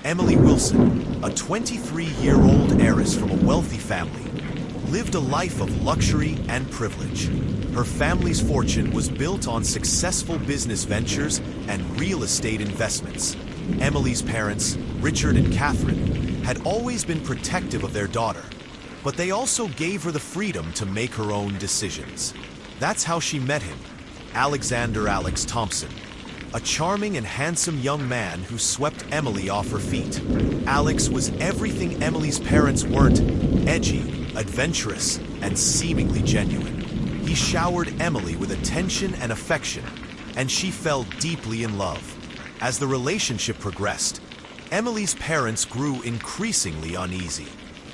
Emily Wilson, a 23-year-old heiress from a wealthy family, lived a life of luxury and privilege. Her family's fortune was built on successful business ventures and real estate investments. Emily's parents, Richard and Catherine, had always been protective of their daughter, but they also gave her the freedom to make her own decisions. That's how she met him, Alexander Alex Thompson, a charming and handsome young man who swept Emily off her feet. Alex was everything Emily's parents weren't: edgy, adventurous, and seemingly genuine. He showered Emily with attention and affection, and she fell deeply in love. As the relationship progressed, Emily's parents grew increasingly uneasy.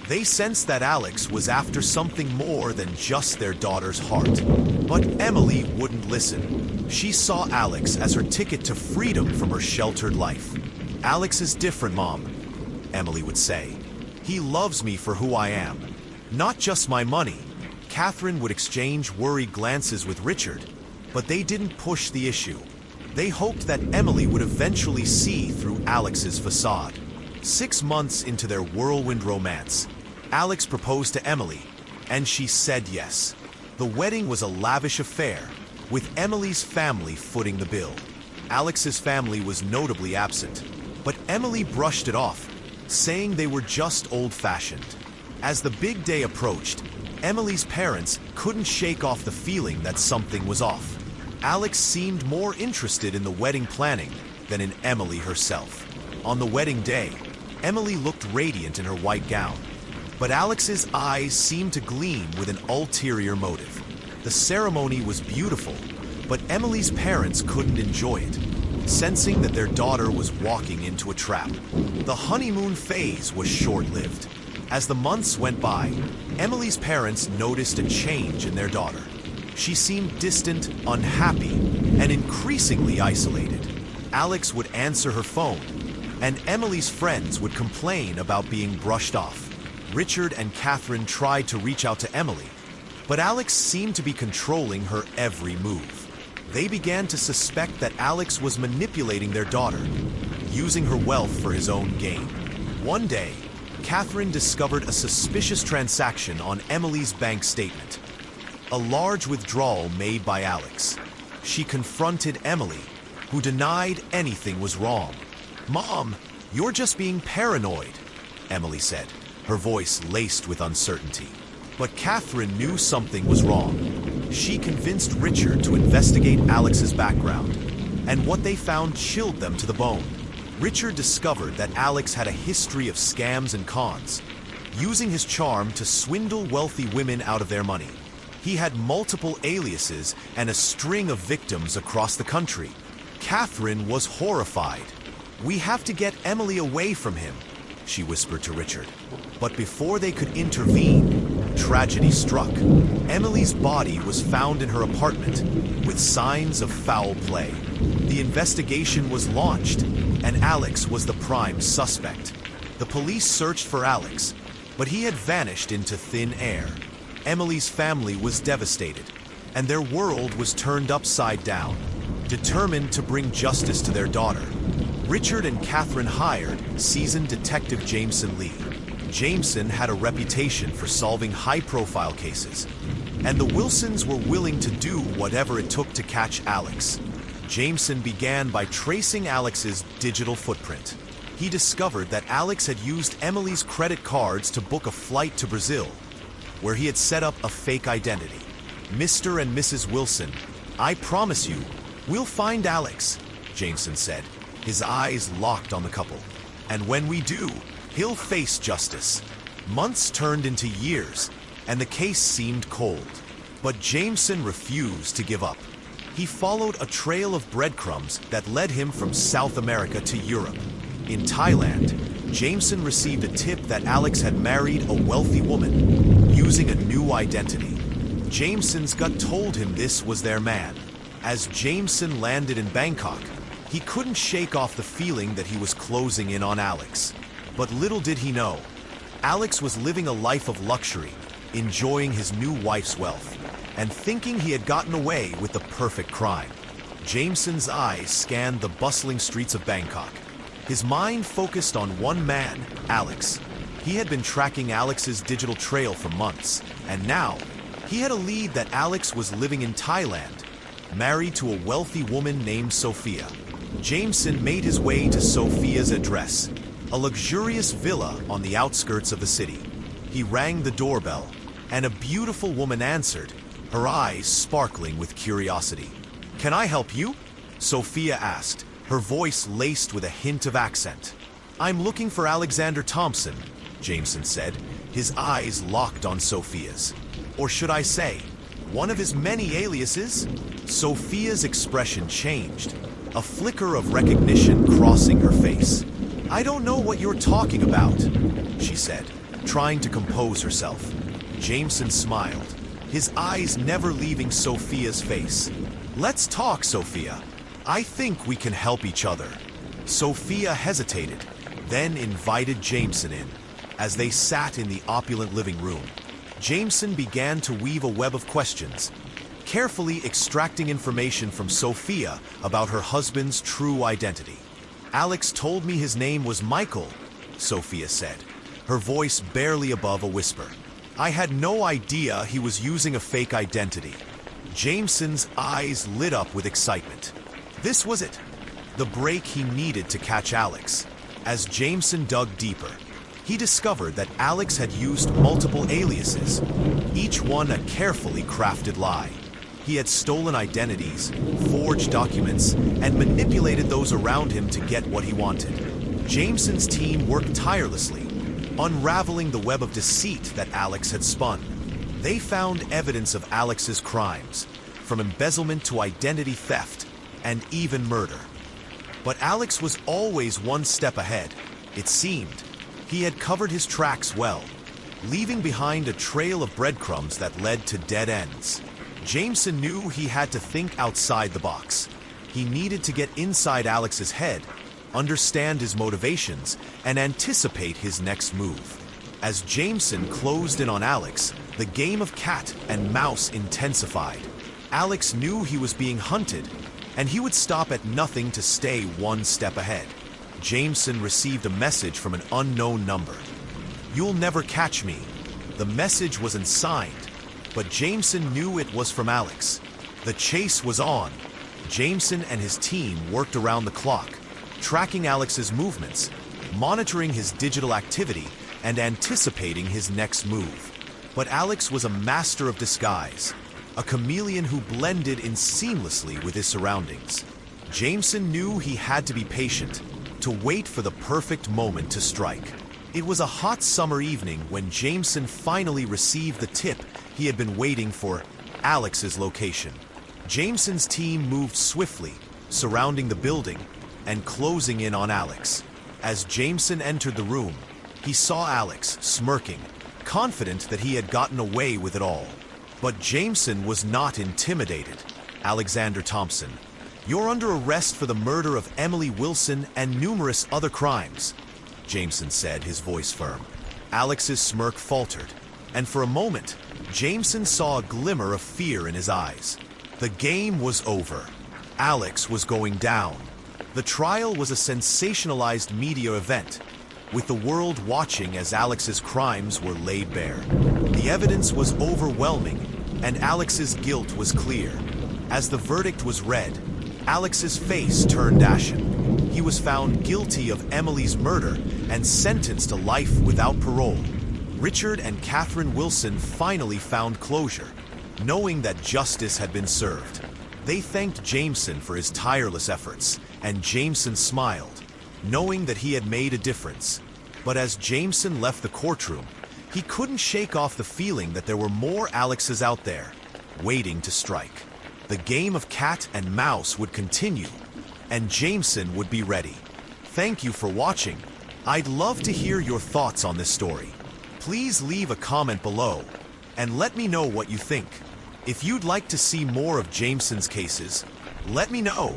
They sensed that Alex was after something more than just their daughter's heart. But Emily wouldn't listen. She saw Alex as her ticket to freedom from her sheltered life. "Alex is different, Mom," Emily would say. "He loves me for who I am, not just my money." Catherine would exchange worried glances with Richard, but they didn't push the issue. They hoped that Emily would eventually see through Alex's facade. 6 months into their whirlwind romance, Alex proposed to Emily, and she said yes. The wedding was a lavish affair, with Emily's family footing the bill. Alex's family was notably absent, but Emily brushed it off, saying they were just old-fashioned. As the big day approached, Emily's parents couldn't shake off the feeling that something was off. Alex seemed more interested in the wedding planning than in Emily herself. On the wedding day, Emily looked radiant in her white gown, but Alex's eyes seemed to gleam with an ulterior motive. The ceremony was beautiful, but Emily's parents couldn't enjoy it, sensing that their daughter was walking into a trap. The honeymoon phase was short-lived. As the months went by, Emily's parents noticed a change in their daughter. She seemed distant, unhappy, and increasingly isolated. Alex would answer her phone, and Emily's friends would complain about being brushed off. Richard and Catherine tried to reach out to Emily, but Alex seemed to be controlling her every move. They began to suspect that Alex was manipulating their daughter, using her wealth for his own gain. One day, Catherine discovered a suspicious transaction on Emily's bank statement, a large withdrawal made by Alex. She confronted Emily, who denied anything was wrong. "Mom, you're just being paranoid," Emily said, her voice laced with uncertainty. But Catherine knew something was wrong. She convinced Richard to investigate Alex's background, and what they found chilled them to the bone. Richard discovered that Alex had a history of scams and cons, using his charm to swindle wealthy women out of their money. He had multiple aliases and a string of victims across the country. Catherine was horrified. "We have to get Emily away from him," she whispered to Richard. But before they could intervene, tragedy struck. Emily's body was found in her apartment, with signs of foul play. The investigation was launched, and Alex was the prime suspect. The police searched for Alex, but he had vanished into thin air. Emily's family was devastated, and their world was turned upside down. Determined to bring justice to their daughter, Richard and Catherine hired seasoned detective Jameson Lee. Jameson had a reputation for solving high-profile cases, and the Wilsons were willing to do whatever it took to catch Alex. Jameson began by tracing Alex's digital footprint. He discovered that Alex had used Emily's credit cards to book a flight to Brazil, where he had set up a fake identity. "Mr. and Mrs. Wilson, I promise you, we'll find Alex," Jameson said, his eyes locked on the couple. "And when we do, he'll face justice." Months turned into years, and the case seemed cold. But Jameson refused to give up. He followed a trail of breadcrumbs that led him from South America to Europe. In Thailand, Jameson received a tip that Alex had married a wealthy woman, using a new identity. Jameson's gut told him this was their man. As Jameson landed in Bangkok, he couldn't shake off the feeling that he was closing in on Alex. But little did he know, Alex was living a life of luxury, enjoying his new wife's wealth, and thinking he had gotten away with the perfect crime. Jameson's eyes scanned the bustling streets of Bangkok. His mind focused on one man, Alex. He had been tracking Alex's digital trail for months, and now he had a lead that Alex was living in Thailand, married to a wealthy woman named Sophia. Jameson made his way to Sophia's address, a luxurious villa on the outskirts of the city. He rang the doorbell, and a beautiful woman answered, her eyes sparkling with curiosity. "Can I help you?" Sophia asked, her voice laced with a hint of accent. "I'm looking for Alexander Thompson," Jameson said, his eyes locked on Sophia's. "Or should I say, one of his many aliases?" Sophia's expression changed, a flicker of recognition crossing her face. "I don't know what you're talking about," she said, trying to compose herself. Jameson smiled, his eyes never leaving Sophia's face. "Let's talk, Sophia. I think we can help each other." Sophia hesitated, then invited Jameson in. As they sat in the opulent living room, Jameson began to weave a web of questions, carefully extracting information from Sophia about her husband's true identity. "Alex told me his name was Michael," Sophia said, her voice barely above a whisper. "I had no idea he was using a fake identity." Jameson's eyes lit up with excitement. This was it, the break he needed to catch Alex. As Jameson dug deeper, he discovered that Alex had used multiple aliases, each one a carefully crafted lie. He had stolen identities, forged documents, and manipulated those around him to get what he wanted. Jameson's team worked tirelessly, unraveling the web of deceit that Alex had spun. They found evidence of Alex's crimes, from embezzlement to identity theft, and even murder. But Alex was always one step ahead, it seemed. He had covered his tracks well, leaving behind a trail of breadcrumbs that led to dead ends. Jameson knew he had to think outside the box. He needed to get inside Alex's head, understand his motivations, and anticipate his next move. As Jameson closed in on Alex, the game of cat and mouse intensified. Alex knew he was being hunted, and he would stop at nothing to stay one step ahead. Jameson received a message from an unknown number. "You'll never catch me." The message was unsigned, but Jameson knew it was from Alex. The chase was on. Jameson and his team worked around the clock, tracking Alex's movements, monitoring his digital activity, and anticipating his next move. But Alex was a master of disguise, a chameleon who blended in seamlessly with his surroundings. Jameson knew he had to be patient, to wait for the perfect moment to strike. It was a hot summer evening when Jameson finally received the tip he had been waiting for: Alex's location. Jameson's team moved swiftly, surrounding the building and closing in on Alex. As Jameson entered the room, he saw Alex smirking, confident that he had gotten away with it all. But Jameson was not intimidated. "Alexander Thompson, you're under arrest for the murder of Emily Wilson and numerous other crimes," Jameson said, his voice firm. Alex's smirk faltered, and for a moment, Jameson saw a glimmer of fear in his eyes. The game was over. Alex was going down. The trial was a sensationalized media event, with the world watching as Alex's crimes were laid bare. The evidence was overwhelming, and Alex's guilt was clear. As the verdict was read, Alex's face turned ashen. He was found guilty of Emily's murder and sentenced to life without parole. Richard and Catherine Wilson finally found closure, knowing that justice had been served. They thanked Jameson for his tireless efforts, and Jameson smiled, knowing that he had made a difference. But as Jameson left the courtroom, he couldn't shake off the feeling that there were more Alexes out there, waiting to strike. The game of cat and mouse would continue, and Jameson would be ready. Thank you for watching. I'd love to hear your thoughts on this story. Please leave a comment below, and let me know what you think. If you'd like to see more of Jameson's cases, let me know.